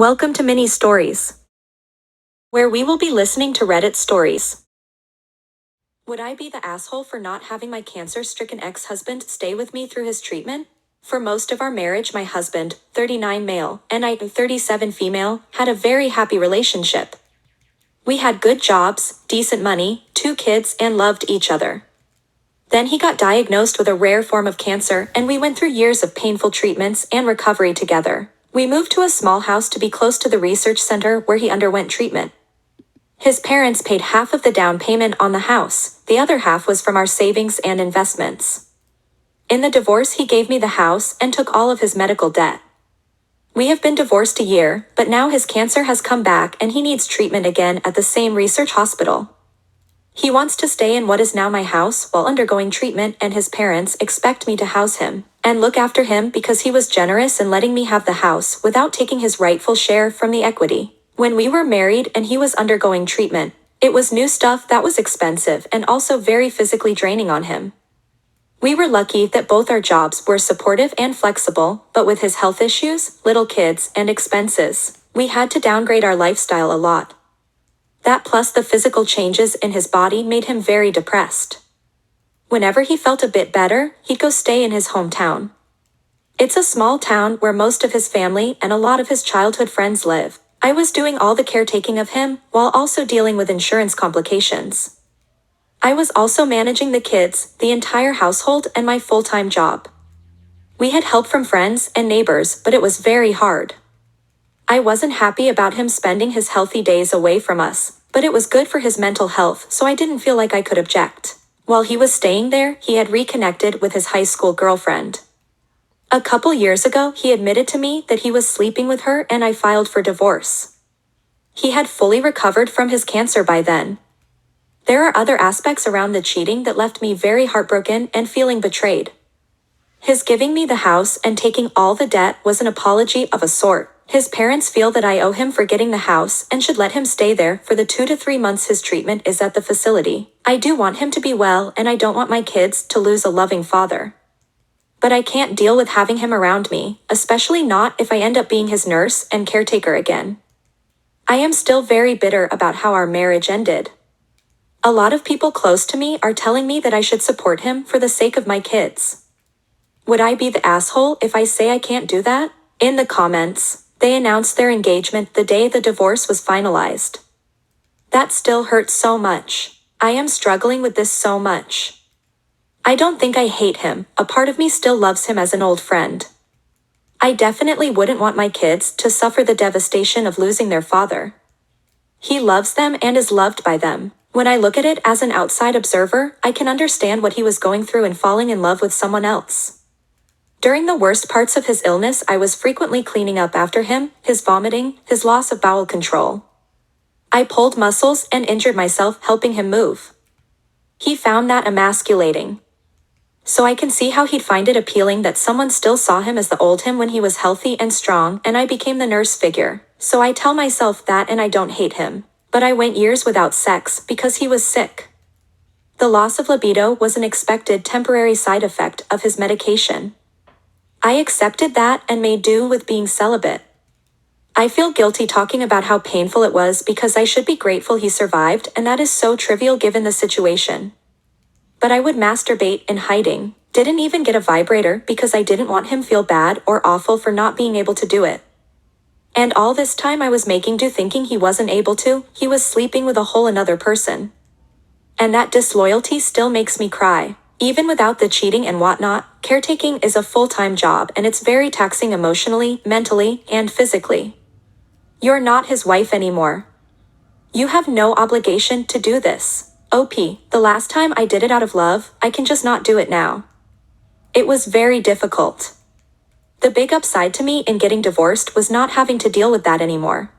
Welcome to Mini Stories, where we will be listening to Reddit stories. Would I be the asshole for not having my cancer-stricken ex-husband stay with me through his treatment? For most of our marriage, my husband, 39 male, and I, 37 female, had a very happy relationship. We had good jobs, decent money, 2 kids, and loved each other. Then he got diagnosed with a rare form of cancer, and we went through years of painful treatments and recovery together. We moved to a small house to be close to the research center where he underwent treatment. His parents paid half of the down payment on the house, the other half was from our savings and investments. In the divorce, he gave me the house and took all of his medical debt. We have been divorced a year, but now his cancer has come back and he needs treatment again at the same research hospital. He wants to stay in what is now my house while undergoing treatment, and his parents expect me to house him and look after him because he was generous in letting me have the house without taking his rightful share from the equity. When we were married and he was undergoing treatment, it was new stuff that was expensive and also very physically draining on him. We were lucky that both our jobs were supportive and flexible, but with his health issues, little kids, and expenses, we had to downgrade our lifestyle a lot. That plus the physical changes in his body made him very depressed. Whenever he felt a bit better, he'd go stay in his hometown. It's a small town where most of his family and a lot of his childhood friends live. I was doing all the caretaking of him, while also dealing with insurance complications. I was also managing the kids, the entire household, and my full-time job. We had help from friends and neighbors, but it was very hard. I wasn't happy about him spending his healthy days away from us, but it was good for his mental health, so I didn't feel like I could object. While he was staying there, he had reconnected with his high school girlfriend. A couple years ago, he admitted to me that he was sleeping with her, and I filed for divorce. He had fully recovered from his cancer by then. There are other aspects around the cheating that left me very heartbroken and feeling betrayed. His giving me the house and taking all the debt was an apology of a sort. His parents feel that I owe him for getting the house and should let him stay there for the 2 to 3 months his treatment is at the facility. I do want him to be well, and I don't want my kids to lose a loving father. But I can't deal with having him around me, especially not if I end up being his nurse and caretaker again. I am still very bitter about how our marriage ended. A lot of people close to me are telling me that I should support him for the sake of my kids. Would I be the asshole if I say I can't do that? In the comments, they announced their engagement the day the divorce was finalized. That still hurts so much. I am struggling with this so much. I don't think I hate him, a part of me still loves him as an old friend. I definitely wouldn't want my kids to suffer the devastation of losing their father. He loves them and is loved by them. When I look at it as an outside observer, I can understand what he was going through in falling in love with someone else. During the worst parts of his illness, I was frequently cleaning up after him, his vomiting, his loss of bowel control. I pulled muscles and injured myself helping him move. He found that emasculating. So I can see how he'd find it appealing that someone still saw him as the old him when he was healthy and strong, and I became the nurse figure. So I tell myself that, and I don't hate him. But I went years without sex because he was sick. The loss of libido was an expected temporary side effect of his medication. I accepted that and made do with being celibate. I feel guilty talking about how painful it was because I should be grateful he survived, and that is so trivial given the situation. But I would masturbate in hiding, didn't even get a vibrator because I didn't want him feel bad or awful for not being able to do it. And all this time I was making do thinking he wasn't able to, he was sleeping with a whole another person. And that disloyalty still makes me cry. Even without the cheating and whatnot, caretaking is a full-time job and it's very taxing emotionally, mentally, and physically. You're not his wife anymore. You have no obligation to do this. OP, the last time I did it out of love, I can just not do it now. It was very difficult. The big upside to me in getting divorced was not having to deal with that anymore.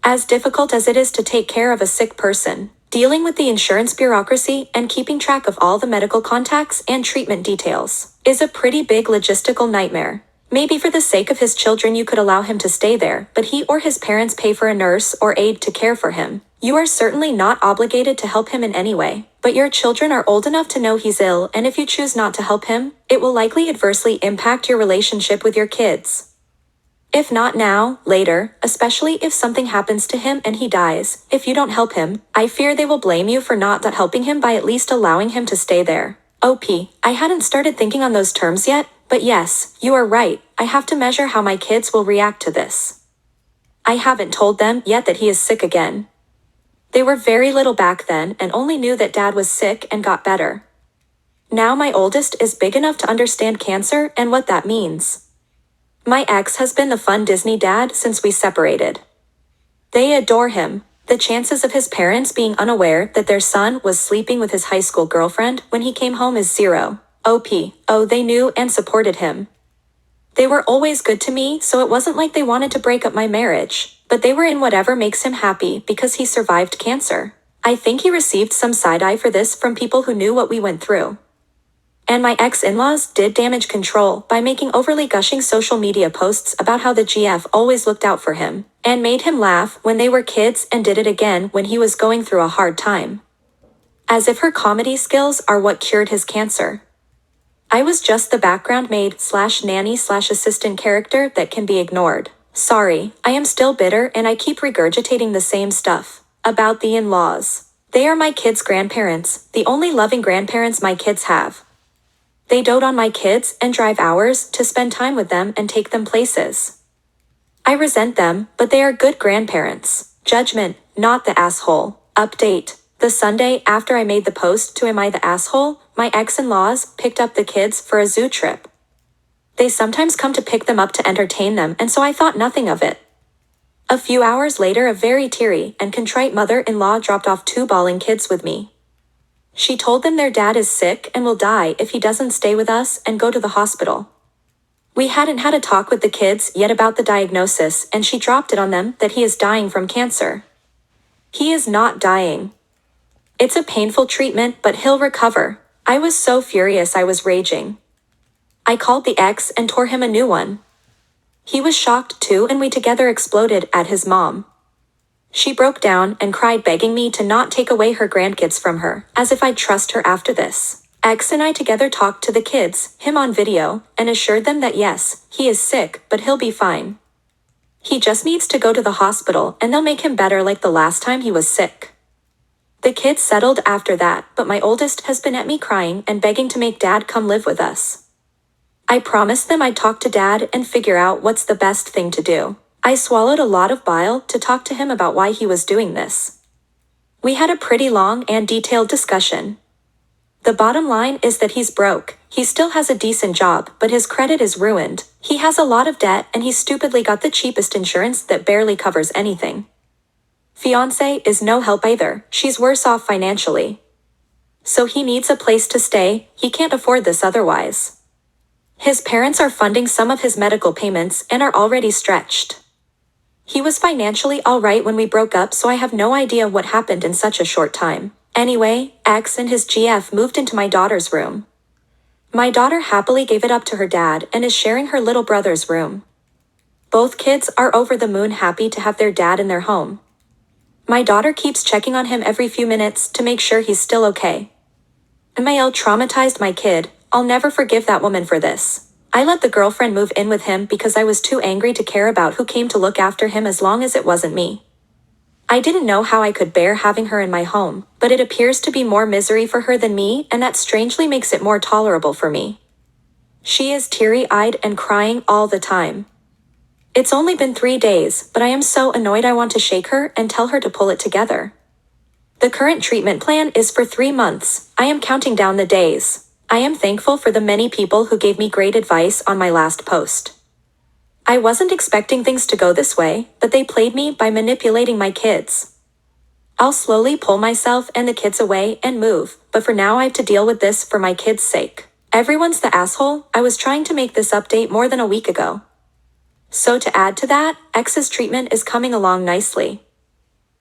As difficult as it is to take care of a sick person, dealing with the insurance bureaucracy and keeping track of all the medical contacts and treatment details is a pretty big logistical nightmare. Maybe for the sake of his children you could allow him to stay there, but he or his parents pay for a nurse or aide to care for him. You are certainly not obligated to help him in any way, but your children are old enough to know he's ill, and if you choose not to help him, it will likely adversely impact your relationship with your kids. If not now, later, especially if something happens to him and he dies, if you don't help him, I fear they will blame you for not helping him by at least allowing him to stay there. OP, I hadn't started thinking on those terms yet, but yes, you are right, I have to measure how my kids will react to this. I haven't told them yet that he is sick again. They were very little back then and only knew that Dad was sick and got better. Now my oldest is big enough to understand cancer and what that means. My ex has been the fun Disney dad since we separated. They adore him. The chances of his parents being unaware that their son was sleeping with his high school girlfriend when he came home is zero. OP, oh, they knew and supported him. They were always good to me, so it wasn't like they wanted to break up my marriage, but they were in whatever makes him happy because he survived cancer. I think he received some side-eye for this from people who knew what we went through. And my ex-in-laws did damage control by making overly gushing social media posts about how the GF always looked out for him, and made him laugh when they were kids and did it again when he was going through a hard time. As if her comedy skills are what cured his cancer. I was just the background maid / nanny / assistant character that can be ignored. Sorry, I am still bitter and I keep regurgitating the same stuff. About the in-laws. They are my kids' grandparents, the only loving grandparents my kids have. They dote on my kids and drive hours to spend time with them and take them places. I resent them, but they are good grandparents. Judgment, not the asshole. Update. The Sunday after I made the post to Am I the Asshole, my ex-in-laws picked up the kids for a zoo trip. They sometimes come to pick them up to entertain them, and so I thought nothing of it. A few hours later, a very teary and contrite mother-in-law dropped off 2 bawling kids with me. She told them their dad is sick and will die if he doesn't stay with us and go to the hospital. We hadn't had a talk with the kids yet about the diagnosis, and she dropped it on them that he is dying from cancer. He is not dying. It's a painful treatment, but he'll recover. I was so furious I was raging. I called the ex and tore him a new one. He was shocked too, and we together exploded at his mom. She broke down and cried, begging me to not take away her grandkids from her, as if I'd trust her after this. Ex and I together talked to the kids, him on video, and assured them that yes, he is sick, but he'll be fine. He just needs to go to the hospital and they'll make him better like the last time he was sick. The kids settled after that, but my oldest has been at me crying and begging to make Dad come live with us. I promised them I'd talk to Dad and figure out what's the best thing to do. I swallowed a lot of bile to talk to him about why he was doing this. We had a pretty long and detailed discussion. The bottom line is that he's broke. He still has a decent job, but his credit is ruined. He has a lot of debt and he stupidly got the cheapest insurance that barely covers anything. Fiancé is no help either, she's worse off financially. So he needs a place to stay, he can't afford this otherwise. His parents are funding some of his medical payments and are already stretched. He was financially alright when we broke up, so I have no idea what happened in such a short time. Anyway, X and his GF moved into my daughter's room. My daughter happily gave it up to her dad and is sharing her little brother's room. Both kids are over the moon happy to have their dad in their home. My daughter keeps checking on him every few minutes to make sure he's still okay. MIL traumatized my kid. I'll never forgive that woman for this. I let the girlfriend move in with him because I was too angry to care about who came to look after him as long as it wasn't me. I didn't know how I could bear having her in my home, but it appears to be more misery for her than me, and that strangely makes it more tolerable for me. She is teary-eyed and crying all the time. It's only been 3 days, but I am so annoyed I want to shake her and tell her to pull it together. The current treatment plan is for 3 months. I am counting down the days. I am thankful for the many people who gave me great advice on my last post. I wasn't expecting things to go this way, but they played me by manipulating my kids. I'll slowly pull myself and the kids away and move, but for now I have to deal with this for my kids' sake. Everyone's the asshole. I was trying to make this update more than a week ago. So to add to that, X's treatment is coming along nicely.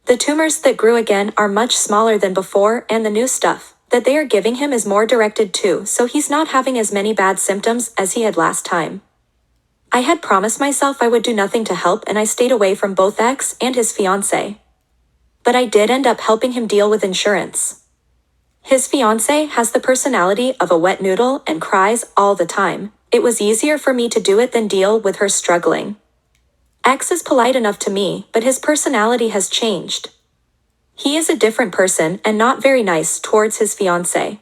The tumors that grew again are much smaller than before, and the new stuff that they are giving him is more directed too, so he's not having as many bad symptoms as he had last time. I had promised myself I would do nothing to help, and I stayed away from both X and his fiancée. But I did end up helping him deal with insurance. His fiancée has the personality of a wet noodle and cries all the time. It was easier for me to do it than deal with her struggling. X is polite enough to me, but his personality has changed. He is a different person and not very nice towards his fiancée.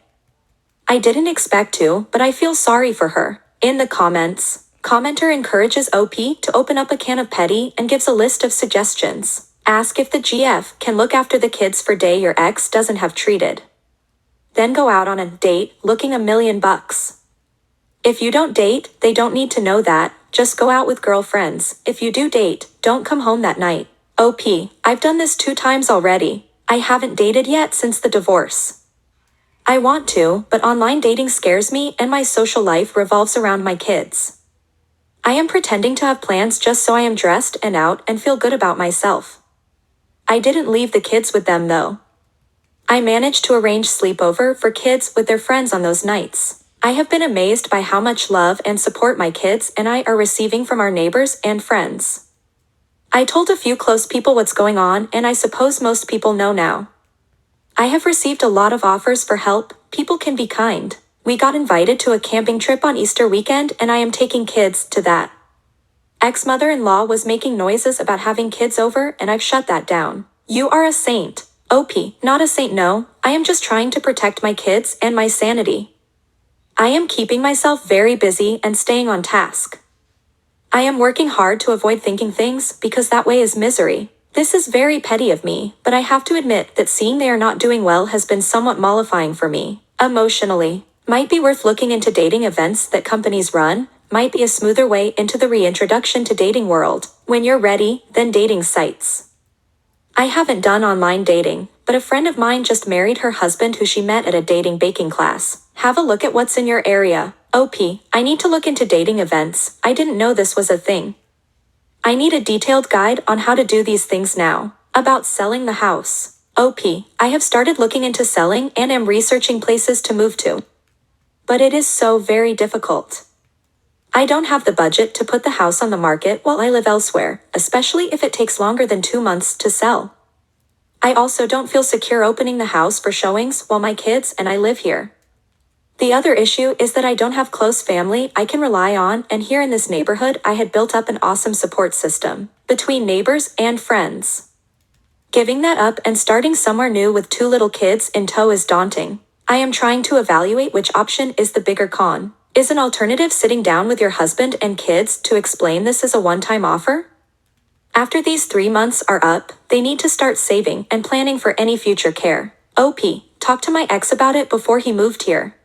I didn't expect to, but I feel sorry for her. In the comments, commenter encourages OP to open up a can of petty and gives a list of suggestions. Ask if the GF can look after the kids for day your ex doesn't have treated. Then go out on a date looking $1,000,000. If you don't date, they don't need to know that. Just go out with girlfriends. If you do date, don't come home that night. OP, I've done this 2 times already. I haven't dated yet since the divorce. I want to, but online dating scares me and my social life revolves around my kids. I am pretending to have plans just so I am dressed and out and feel good about myself. I didn't leave the kids with them though. I managed to arrange sleepover for kids with their friends on those nights. I have been amazed by how much love and support my kids and I are receiving from our neighbors and friends. I told a few close people what's going on and I suppose most people know now. I have received a lot of offers for help. People can be kind. We got invited to a camping trip on Easter weekend and I am taking kids to that. Ex-mother-in-law was making noises about having kids over and I've shut that down. You are a saint. OP, not a saint no, I am just trying to protect my kids and my sanity. I am keeping myself very busy and staying on task. I am working hard to avoid thinking things because that way is misery. This is very petty of me, but I have to admit that seeing they are not doing well has been somewhat mollifying for me. Emotionally, might be worth looking into dating events that companies run, might be a smoother way into the reintroduction to dating world. When you're ready, then dating sites. I haven't done online dating, but a friend of mine just married her husband who she met at a dating baking class. Have a look at what's in your area. OP, I need to look into dating events. I didn't know this was a thing. I need a detailed guide on how to do these things now. About selling the house. OP, I have started looking into selling and am researching places to move to. But it is so very difficult. I don't have the budget to put the house on the market while I live elsewhere, especially if it takes longer than 2 months to sell. I also don't feel secure opening the house for showings while my kids and I live here. The other issue is that I don't have close family I can rely on, and here in this neighborhood I had built up an awesome support system between neighbors and friends. Giving that up and starting somewhere new with 2 little kids in tow is daunting. I am trying to evaluate which option is the bigger con. Is an alternative sitting down with your husband and kids to explain this as a one-time offer? After these 3 months are up, they need to start saving and planning for any future care. OP, talk to my ex about it before he moved here.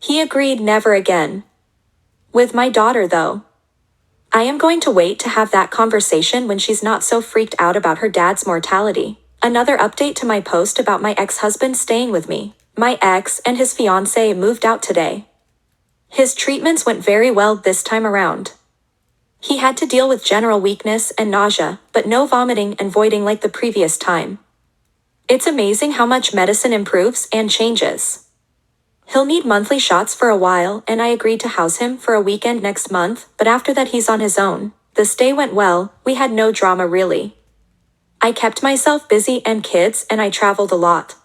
He agreed never again. With my daughter though. I am going to wait to have that conversation when she's not so freaked out about her dad's mortality. Another update to my post about my ex-husband staying with me. My ex and his fiancée moved out today. His treatments went very well this time around. He had to deal with general weakness and nausea, but no vomiting and voiding like the previous time. It's amazing how much medicine improves and changes. He'll need monthly shots for a while and I agreed to house him for a weekend next month, but after that he's on his own. The stay went well, we had no drama really. I kept myself busy and kids and I traveled a lot.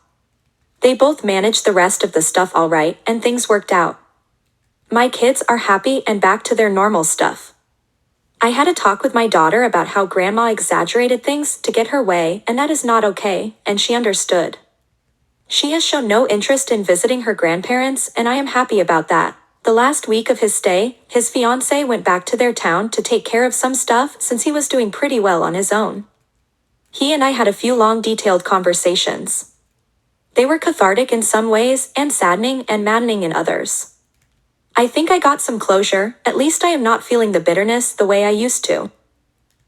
They both managed the rest of the stuff all right and things worked out. My kids are happy and back to their normal stuff. I had a talk with my daughter about how grandma exaggerated things to get her way and that is not okay, and she understood. She has shown no interest in visiting her grandparents and I am happy about that. The last week of his stay, his fiancée went back to their town to take care of some stuff since he was doing pretty well on his own. He and I had a few long detailed conversations. They were cathartic in some ways and saddening and maddening in others. I think I got some closure, at least I am not feeling the bitterness the way I used to.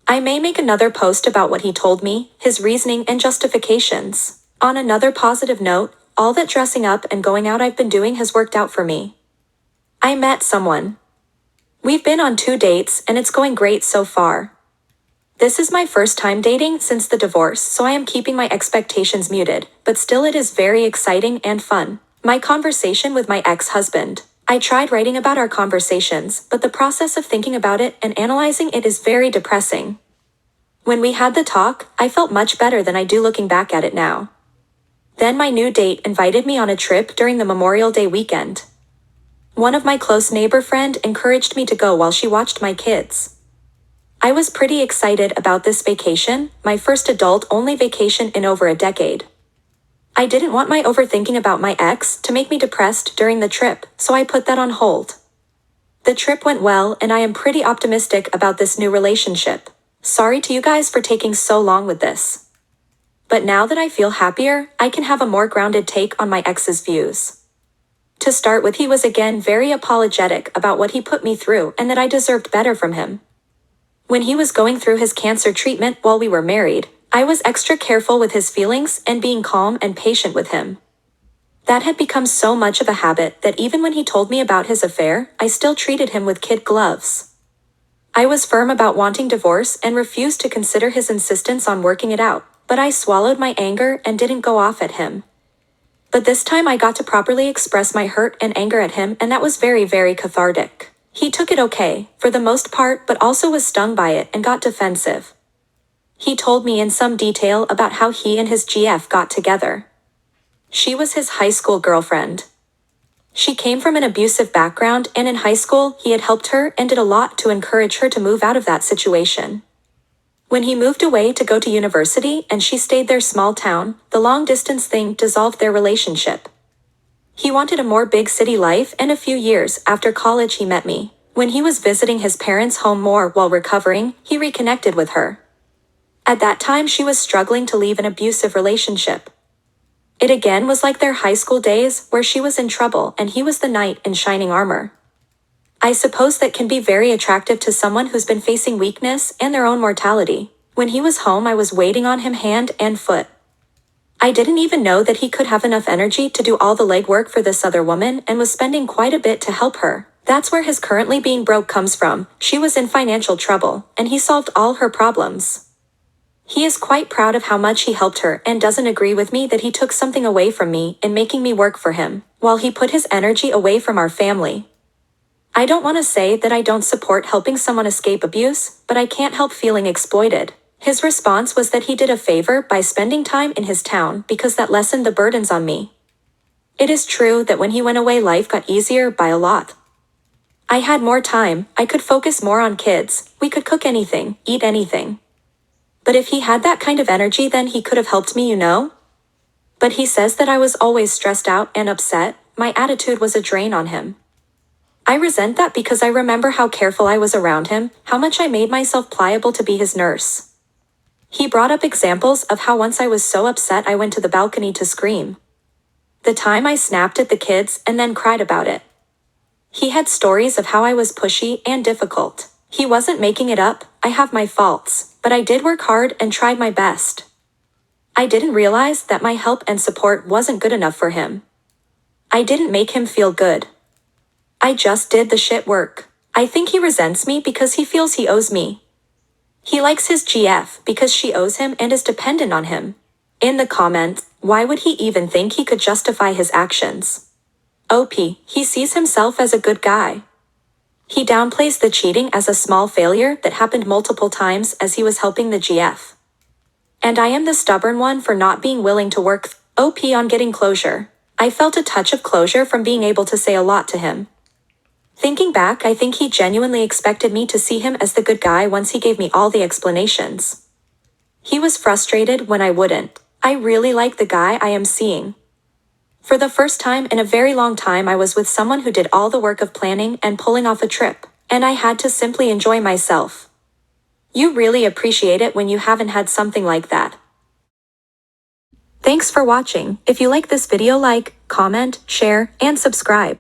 I may make another post about what he told me, his reasoning and justifications. On another positive note, all that dressing up and going out I've been doing has worked out for me. I met someone. We've been on 2 dates and it's going great so far. This is my first time dating since the divorce, so I am keeping my expectations muted, but still it is very exciting and fun. My conversation with my ex-husband. I tried writing about our conversations, but the process of thinking about it and analyzing it is very depressing. When we had the talk, I felt much better than I do looking back at it now. Then my new date invited me on a trip during the Memorial Day weekend. One of my close neighbor friend encouraged me to go while she watched my kids. I was pretty excited about this vacation, my first adult-only vacation in over a decade. I didn't want my overthinking about my ex to make me depressed during the trip, so I put that on hold. The trip went well and I am pretty optimistic about this new relationship. Sorry to you guys for taking so long with this. But now that I feel happier, I can have a more grounded take on my ex's views. To start with, he was again very apologetic about what he put me through and that I deserved better from him. When he was going through his cancer treatment while we were married, I was extra careful with his feelings and being calm and patient with him. That had become so much of a habit that even when he told me about his affair, I still treated him with kid gloves. I was firm about wanting divorce and refused to consider his insistence on working it out, but I swallowed my anger and didn't go off at him. But this time I got to properly express my hurt and anger at him, and that was very, very cathartic. He took it okay, for the most part, but also was stung by it and got defensive. He told me in some detail about how he and his GF got together. She was his high school girlfriend. She came from an abusive background, and in high school he had helped her and did a lot to encourage her to move out of that situation. When he moved away to go to university and she stayed their small town, the long-distance thing dissolved their relationship. He wanted a more big city life, and a few years after college he met me. When he was visiting his parents' home more while recovering, he reconnected with her. At that time she was struggling to leave an abusive relationship. It again was like their high school days where she was in trouble and he was the knight in shining armor. I suppose that can be very attractive to someone who's been facing weakness and their own mortality. When he was home I was waiting on him hand and foot. I didn't even know that he could have enough energy to do all the legwork for this other woman and was spending quite a bit to help her. That's where his currently being broke comes from. She was in financial trouble, and he solved all her problems. He is quite proud of how much he helped her and doesn't agree with me that he took something away from me in making me work for him, while he put his energy away from our family. I don't want to say that I don't support helping someone escape abuse, but I can't help feeling exploited. His response was that he did a favor by spending time in his town because that lessened the burdens on me. It is true that when he went away life got easier by a lot. I had more time, I could focus more on kids, we could cook anything, eat anything. But if he had that kind of energy then he could have helped me, you know? But he says that I was always stressed out and upset, my attitude was a drain on him. I resent that because I remember how careful I was around him, how much I made myself pliable to be his nurse. He brought up examples of how once I was so upset I went to the balcony to scream. The time I snapped at the kids and then cried about it. He had stories of how I was pushy and difficult. He wasn't making it up, I have my faults, but I did work hard and tried my best. I didn't realize that my help and support wasn't good enough for him. I didn't make him feel good. I just did the shit work. I think he resents me because he feels he owes me. He likes his GF because she owes him and is dependent on him. In the comments, why would he even think he could justify his actions? OP, he sees himself as a good guy. He downplays the cheating as a small failure that happened multiple times as he was helping the GF. And I am the stubborn one for not being willing to work OP on getting closure. I felt a touch of closure from being able to say a lot to him. Thinking back, I think he genuinely expected me to see him as the good guy once he gave me all the explanations. He was frustrated when I wouldn't. I really like the guy I am seeing. For the first time in a very long time I was with someone who did all the work of planning and pulling off a trip, and I had to simply enjoy myself. You really appreciate it when you haven't had something like that. Thanks for watching. If you like this video, like, comment, share, and subscribe.